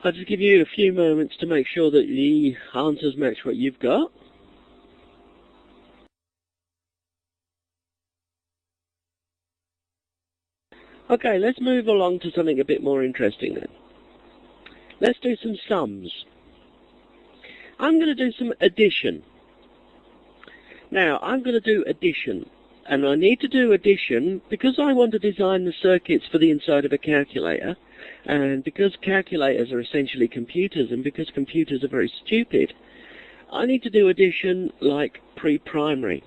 I'll just give you a few moments to make sure that the answers match what you've got. Okay, let's move along to something a bit more interesting then. Let's do some sums. I'm going to do some addition. Now, I'm going to do addition, and I need to do addition because I want to design the circuits for the inside of a calculator, and because calculators are essentially computers, and because computers are very stupid, I need to do addition like pre-primary.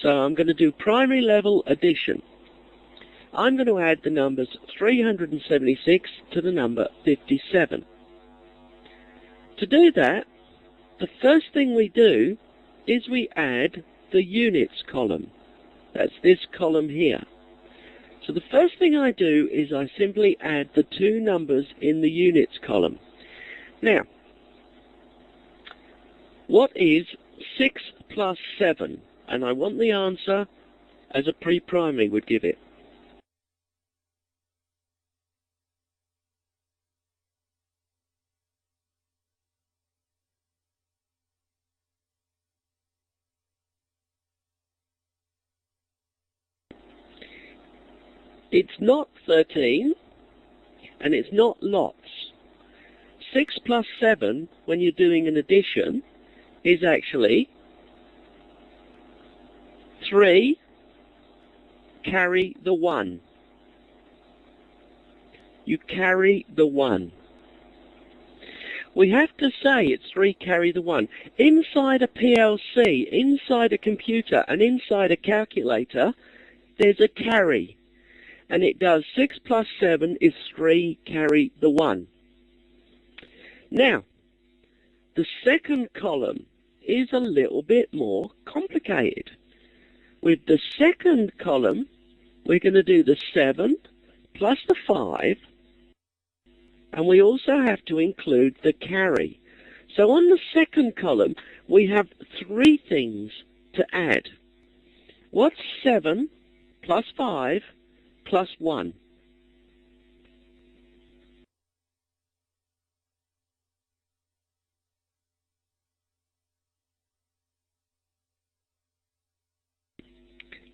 So I'm going to do primary level addition. I'm going to add the numbers 376 to the number 57. To do that, the first thing we do is we add the units column. That's this column here. So the first thing I do is I simply add the two numbers in the units column. Now, what is 6 plus 7? And I want the answer as a pre-primary would give it. It's not 13, and it's not lots. 6 plus 7, when you're doing an addition, is actually 3 carry the 1. You carry the 1. We have to say it's 3 carry the 1. Inside a PLC, inside a computer, and inside a calculator, there's a carry. And it does 6 plus 7 is 3 carry the 1. Now, the second column is a little bit more complicated. With the second column, we're going to do the 7 plus the 5, and we also have to include the carry. So on the second column, we have 3 things to add. What's 7 plus 5 plus 1?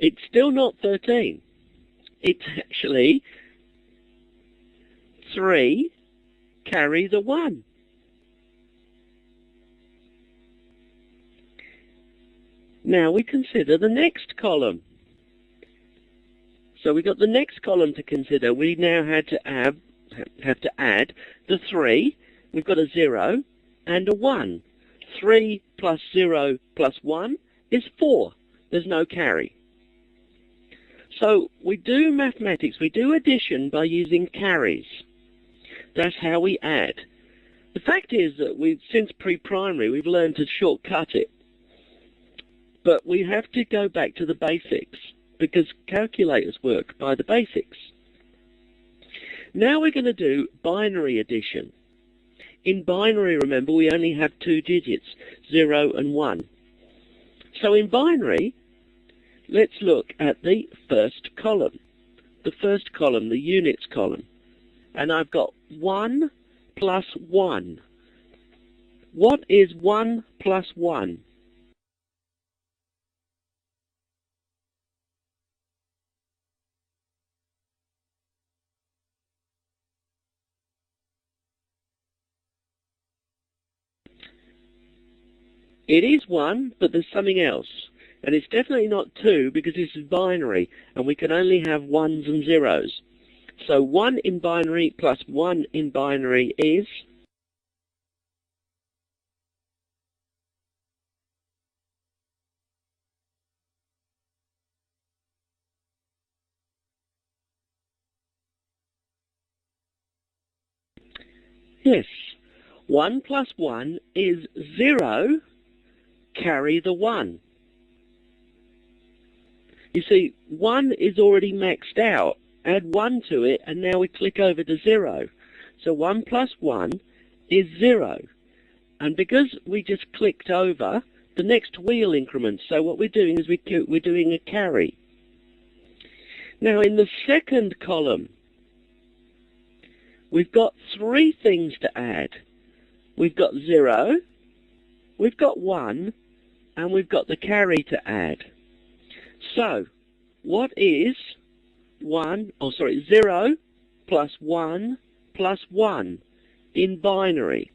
It's still not 13. It's actually 3 carry the 1. Now we consider the next column. So we've got the next column to consider. We now have to add the 3. We've got a 0 and a 1. 3 plus 0 plus 1 is 4. There's no carry. So we do mathematics, we do addition by using carries. That's how we add. The fact is that since pre-primary, we've learned to shortcut it. But we have to go back to the basics, because calculators work by the basics. Now we're going to do binary addition. In binary, remember, we only have 2 digits, 0 and 1. So in binary, let's look at the first column. The first column, the units column. And I've got 1 plus 1. What is 1 plus 1? It is 1, but there's something else. And it's definitely not 2 because this is binary, and we can only have 1s and 0s. So 1 in binary plus 1 in binary is... Yes, 1 plus 1 is 0, carry the 1. You see, 1 is already maxed out. Add 1 to it, and now we click over to 0. So 1 plus 1 is 0. And because we just clicked over, the next wheel increments. So what we're doing is we're doing a carry. Now in the second column, we've got three things to add. We've got 0, we've got 1, and we've got the carry to add. So, what is 0 plus 1 plus 1 in binary?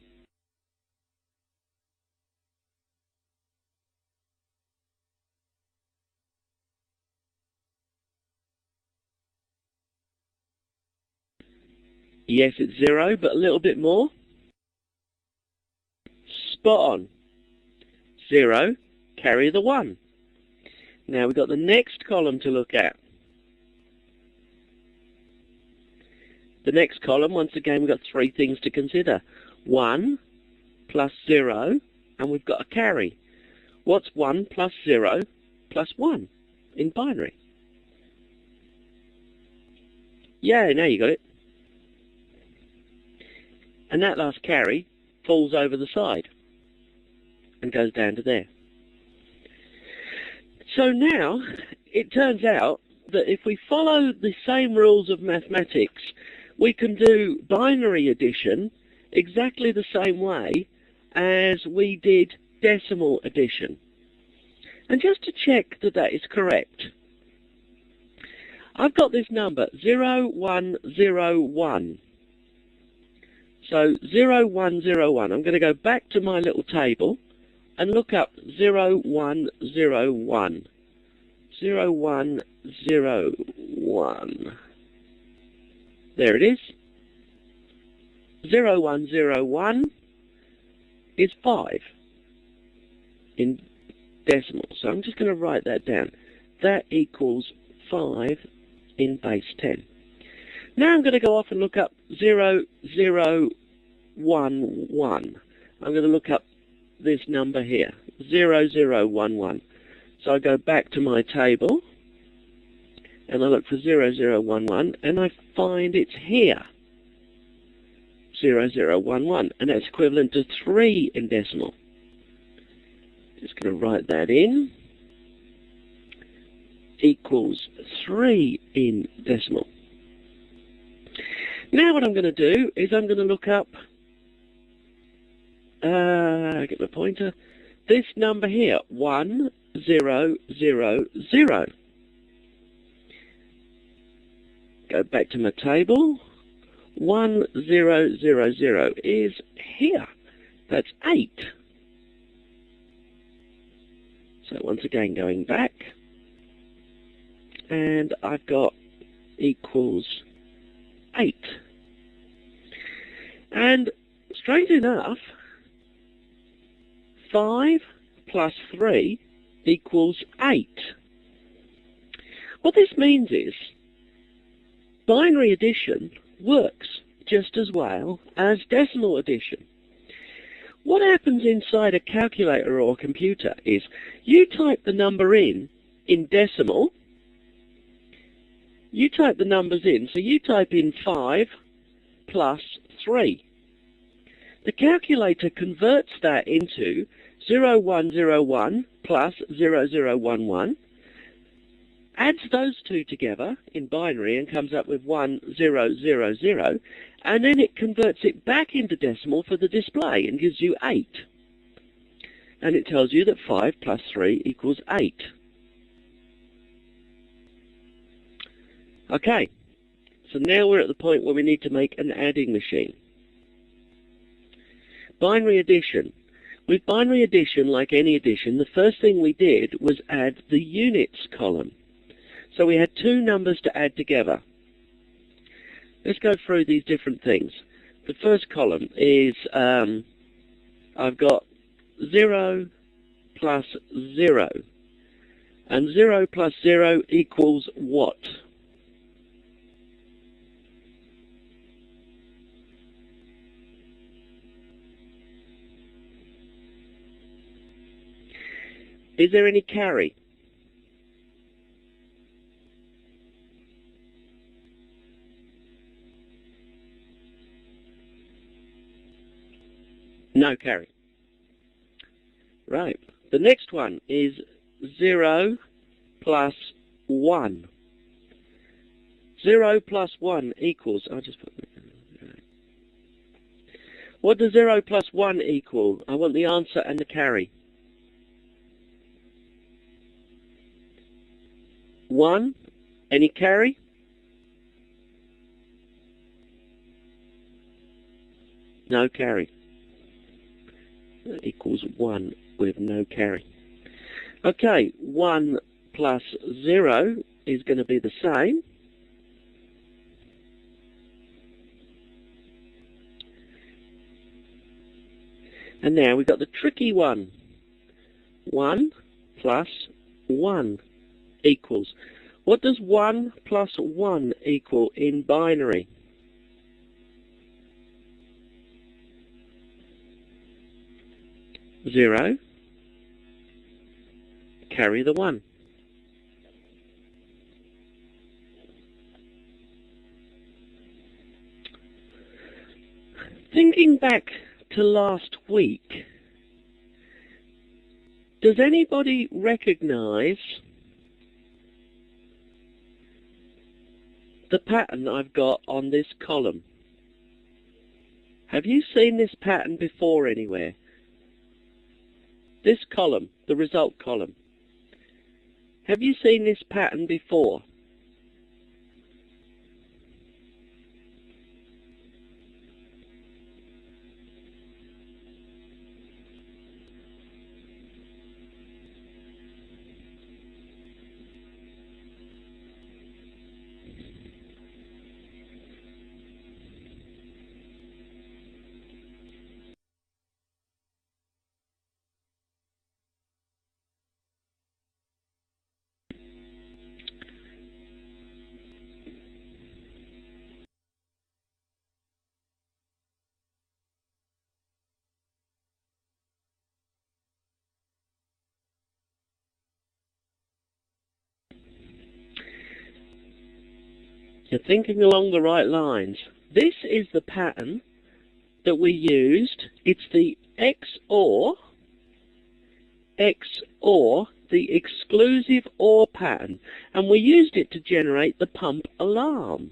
Yes, it's 0, but a little bit more. Spot on. 0, carry the 1. Now we've got the next column to look at. The next column, once again, we've got three things to consider. 1 plus 0, and we've got a carry. What's 1 plus 0 plus 1 in binary? Yeah, now you got it. And that last carry falls over the side and goes down to there. So now, it turns out that if we follow the same rules of mathematics, we can do binary addition exactly the same way as we did decimal addition. And just to check that that is correct, I've got this number, 0101. So 0101, I'm going to go back to my little table and look up 0101. 0101. There it is. 0101 is 5 in decimal. So I'm just going to write that down. That equals 5 in base 10. Now I'm going to go off and look up 0011. I'm going to look up this number here, 0011. So I go back to my table and I look for 0011 and I find it's here, 0011, and that's equivalent to 3 in decimal. Just going to write that in, equals 3 in decimal. Now what I'm going to do is I'm going to look up, get my pointer, this number here, 1000. Go back to my table, 1000 is here, that's 8. So once again going back, and I've got equals 8. And straight enough, 5 plus 3 equals 8. What this means is binary addition works just as well as decimal addition. What happens inside a calculator or a computer is you type the number in decimal. You type the numbers in, so you type in 5 plus 3. The calculator converts that into 0101 plus 0011, adds those two together in binary and comes up with 1000, and then it converts it back into decimal for the display and gives you 8. And it tells you that 5 plus 3 equals 8. Okay, so now we're at the point where we need to make an adding machine. Binary addition. With binary addition, like any addition, the first thing we did was add the units column. So we had two numbers to add together. Let's go through these different things. The first column is, I've got 0 plus 0. And 0 plus 0 equals what? Is there any carry? No carry. Right. The next one is 0 plus 1. 0 plus 1 equals, I'll just put What does 0 plus 1 equal? I want the answer and the carry. 1. Any carry? No carry. That equals 1 with no carry. Okay, 1 plus 0 is going to be the same. And now we've got the tricky one. 1 plus 1 equals. What does 1 plus 1 equal in binary? 0. Carry the 1. Thinking back to last week, does anybody recognize the pattern I've got on this column? Have you seen this pattern before anywhere? This column, the result column. Have you seen this pattern before? You're thinking along the right lines. This is the pattern that we used. It's the XOR, the exclusive OR pattern. And we used it to generate the pump alarm.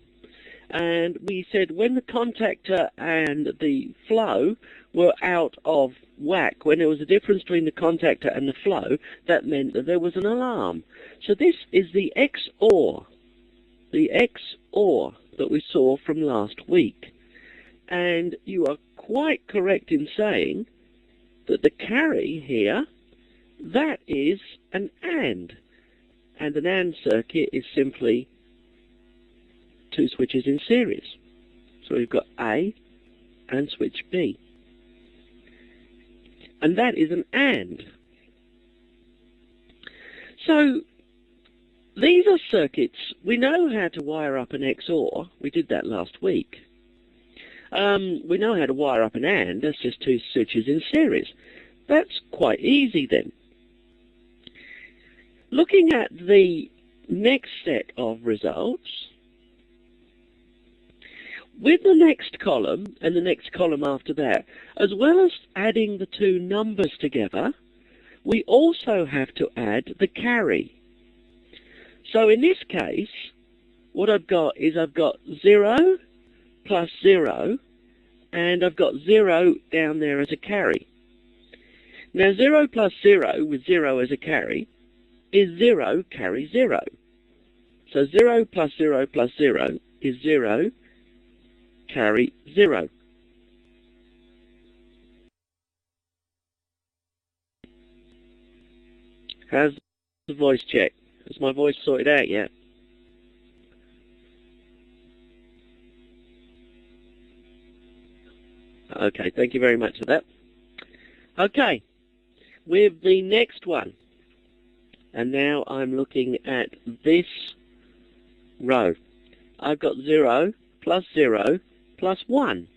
And we said when the contactor and the flow were out of whack, when there was a difference between the contactor and the flow, that meant that there was an alarm. So this is the XOR. The XOR that we saw from last week. And you are quite correct in saying that the carry here, that is an AND. And an AND circuit is simply two switches in series. So we've got A and switch B. And that is an AND. So these are circuits. We know how to wire up an XOR. We did that last week. We know how to wire up an AND. That's just two switches in series. That's quite easy then. Looking at the next set of results, with the next column and the next column after that, as well as adding the two numbers together, we also have to add the carry. So in this case, what I've got is I've got 0 plus 0, and I've got 0 down there as a carry. Now 0 plus 0 with 0 as a carry is 0 carry 0. So 0 plus 0 plus 0 is 0 carry 0. How's the voice check? Is my voice sorted out yet? Okay, thank you very much for that. Okay, with the next one. And now I'm looking at this row. I've got 0 plus 0 plus 1.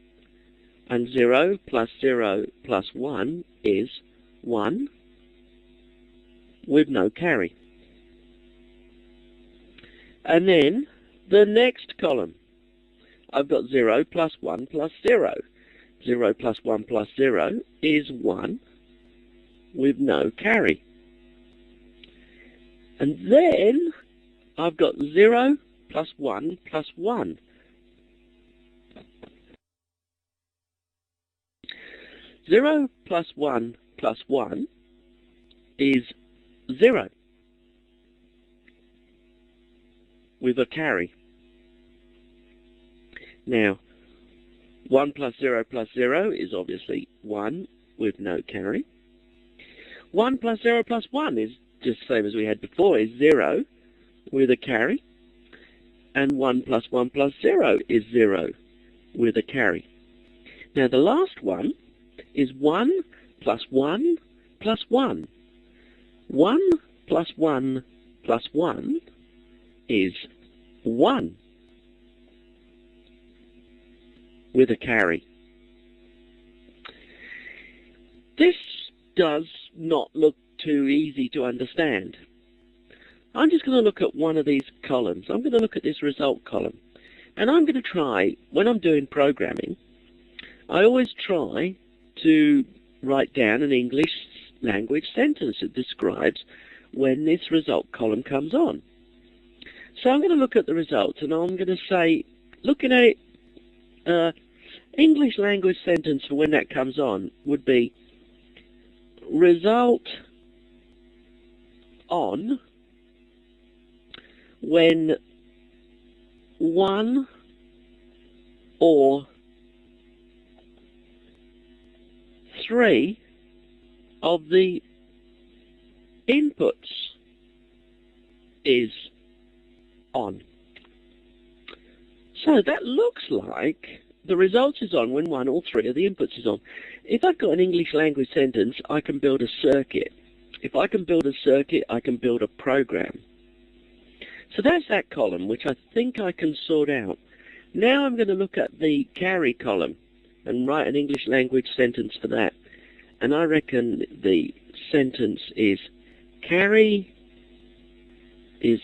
And 0 plus 0 plus 1 is 1 with no carry. And then the next column, I've got 0 plus 1 plus 0. 0 plus 1 plus 0 is 1 with no carry. And then I've got 0 plus 1 plus 1. 0 plus 1 plus 1 is 0 with a carry. Now, 1 plus 0 plus 0 is obviously 1 with no carry. 1 plus 0 plus 1 is just the same as we had before, is 0 with a carry. And 1 plus 1 plus 0 is 0 with a carry. Now the last one is 1 plus 1 plus 1. 1 plus 1 plus 1 is 1 with a carry. This does not look too easy to understand. I'm just going to look at one of these columns. I'm going to look at this result column. And I'm going to try, when I'm doing programming, I always try to write down an English language sentence that describes when this result column comes on. So I'm going to look at the results and I'm going to say, looking at it, English language sentence for when that comes on would be result on when 1 or 3 of the inputs is on. So that looks like the result is on when 1 or 3 of the inputs is on. If I've got an English language sentence, I can build a circuit. If I can build a circuit, I can build a program. So that's that column, which I think I can sort out. Now I'm going to look at the carry column and write an English language sentence for that. And I reckon the sentence is carry is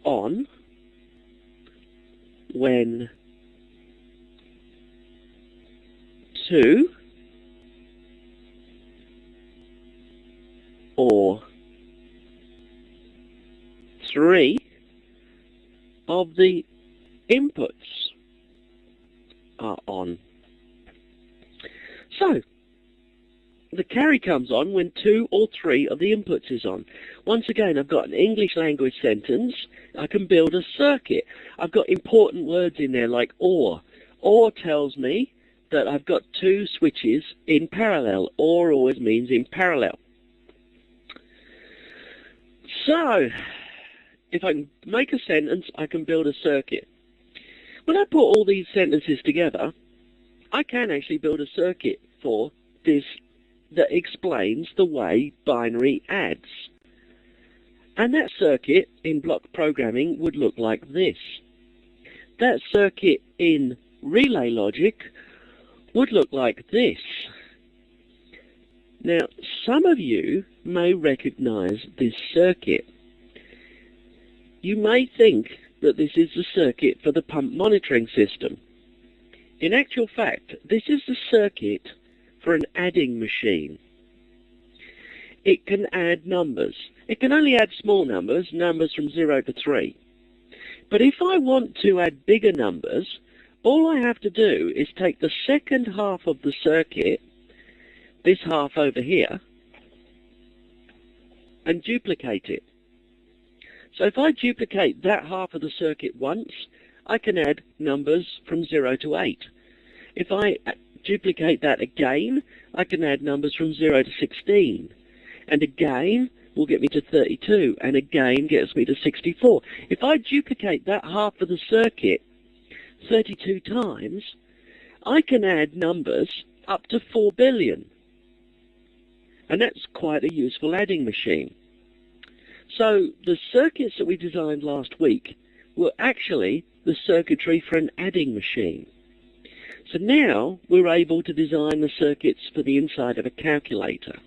on when 2 or 3 of the inputs are on. So, the carry comes on when 2 or 3 of the inputs is on. Once again, I've got an English language sentence. I can build a circuit. I've got important words in there like or. Or tells me that I've got 2 switches in parallel. Or always means in parallel. So, if I can make a sentence, I can build a circuit. When I put all these sentences together, I can actually build a circuit for this that explains the way binary adds. And that circuit in block programming would look like this. That circuit in relay logic would look like this. Now, some of you may recognize this circuit. You may think that this is the circuit for the pump monitoring system. In actual fact, this is the circuit for an adding machine. It can add numbers. It can only add small numbers, numbers from 0 to 3. But if I want to add bigger numbers, all I have to do is take the second half of the circuit, this half over here, and duplicate it. So if I duplicate that half of the circuit once, I can add numbers from 0 to 8. If I duplicate that again, I can add numbers from 0 to 16. And again will get me to 32, and again gets me to 64. If I duplicate that half of the circuit 32 times, I can add numbers up to 4 billion. And that's quite a useful adding machine. So the circuits that we designed last week were actually the circuitry for an adding machine. So now we're able to design the circuits for the inside of a calculator.